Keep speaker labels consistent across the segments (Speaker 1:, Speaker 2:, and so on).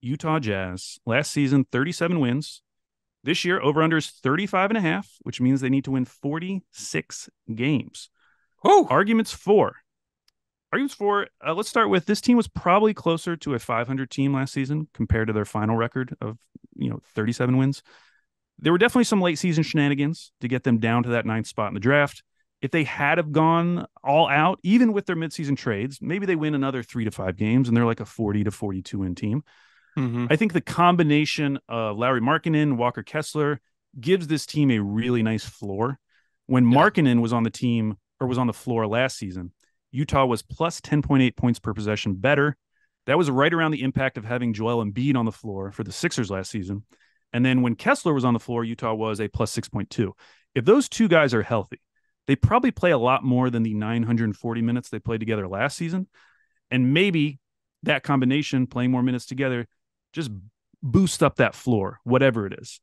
Speaker 1: Utah Jazz. Last season, 37 wins. This year, over-under is 35 and a half, which means they need to win 46 games.
Speaker 2: Whew.
Speaker 1: Arguments for. Let's start with this team was probably closer to a 500 team last season compared to their final record of 37 wins. There were definitely some late season shenanigans to get them down to that ninth spot in the draft. If they had have gone all out, even with their midseason trades, maybe they win another 3 to 5 games and they're like a 40 to 42 win team.
Speaker 2: Mm-hmm.
Speaker 1: I think the combination of Lauri Markkanen, Walker Kessler gives this team a really nice floor. When Markkanen was on the team or was on the floor last season, Utah was plus 10.8 points per possession better. That was right around the impact of having Joel Embiid on the floor for the Sixers last season. And then when Kessler was on the floor, Utah was a plus 6.2. If those two guys are healthy, they probably play a lot more than the 940 minutes they played together last season. And maybe that combination, playing more minutes together, just boost up that floor, whatever it is.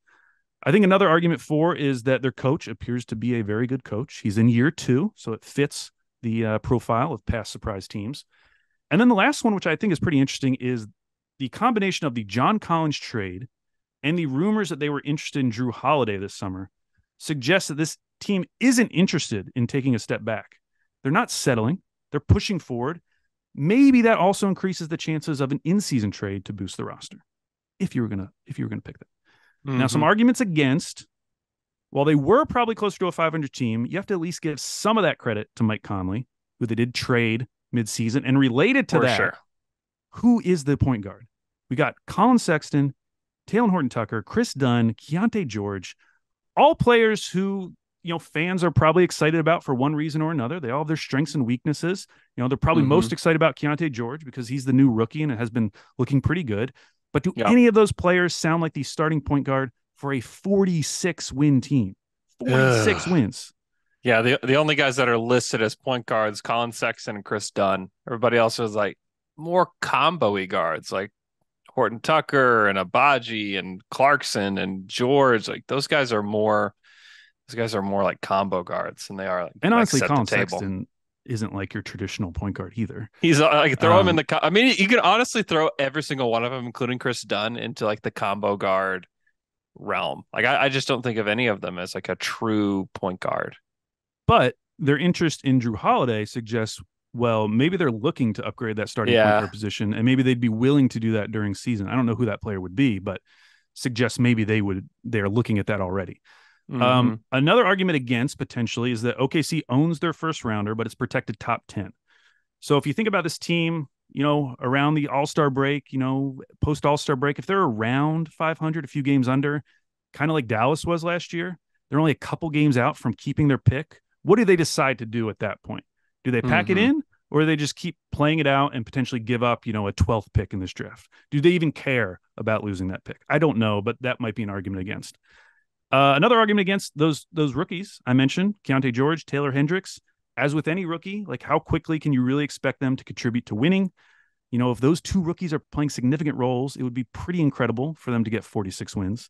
Speaker 1: I think another argument for is that their coach appears to be a very good coach. He's in year 2, so it fits the profile of past surprise teams. And then the last one, which I think is pretty interesting, is the combination of the John Collins trade and the rumors that they were interested in Jrue Holiday this summer suggests that this team isn't interested in taking a step back. They're not settling. They're pushing forward. Maybe that also increases the chances of an in-season trade to boost the roster. If you were gonna pick that. Mm-hmm. Now, some arguments against. While they were probably closer to a 500 team, you have to at least give some of that credit to Mike Conley, who they did trade midseason. And related to that, who is the point guard? We got Colin Sexton, Talen Horton-Tucker, Chris Dunn, Keontae George, all players who fans are probably excited about for one reason or another. They all have their strengths and weaknesses. They're probably most excited about Keontae George because he's the new rookie and it has been looking pretty good. But do any of those players sound like the starting point guard for a 46 win team? 46 wins.
Speaker 2: Yeah, the only guys that are listed as point guards, Colin Sexton and Chris Dunn. Everybody else is like more combo-y guards, like Horton Tucker and Abaji and Clarkson and George. Like those guys are more like combo guards than they are.
Speaker 1: And honestly, Colin Sexton isn't like your traditional point guard either.
Speaker 2: He's like throw him in the. I mean, you could honestly throw every single one of them, including Chris Dunn, into like the combo guard realm. Like I just don't think of any of them as like a true point guard.
Speaker 1: But their interest in Jrue Holiday suggests, well, maybe they're looking to upgrade that starting point guard position, and maybe they'd be willing to do that during season. I don't know who that player would be, but suggests maybe they're looking at that already. Mm-hmm. Another argument against potentially is that OKC owns their first rounder, but it's protected top 10. So if you think about this team, around the All-Star break, post All-Star break, if they're around 500, a few games under, kind of like Dallas was last year, they're only a couple games out from keeping their pick. What do they decide to do at that point? Do they pack it in, or do they just keep playing it out and potentially give up, a 12th pick in this draft? Do they even care about losing that pick? I don't know, but that might be an argument against. Another argument against those rookies I mentioned, Keontae George, Taylor Hendricks. As with any rookie, like how quickly can you really expect them to contribute to winning? If those two rookies are playing significant roles, it would be pretty incredible for them to get 46 wins.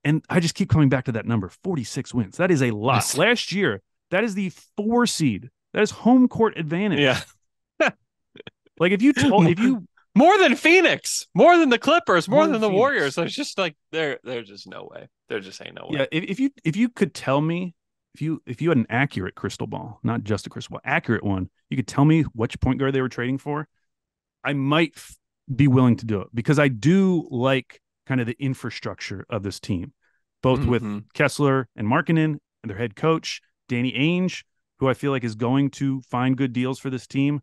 Speaker 1: And I just keep coming back to that number, 46 wins. That is a lot. Yes. Last year, that is the 4 seed. That is home court advantage.
Speaker 2: Yeah.
Speaker 1: Like if you
Speaker 2: more than Phoenix, more than the Clippers, more than the Warriors. There's just like there's just no way. There just ain't no way.
Speaker 1: Yeah, if you could tell me, if you had an accurate crystal ball, not just a crystal ball, accurate one, you could tell me which point guard they were trading for, I might be willing to do it because I do like kind of the infrastructure of this team, both with Kessler and Markkanen and their head coach, Danny Ainge, who I feel like is going to find good deals for this team.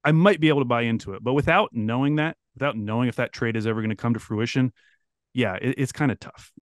Speaker 1: I might be able to buy into it, but without knowing if that trade is ever going to come to fruition, yeah, it's kind of tough.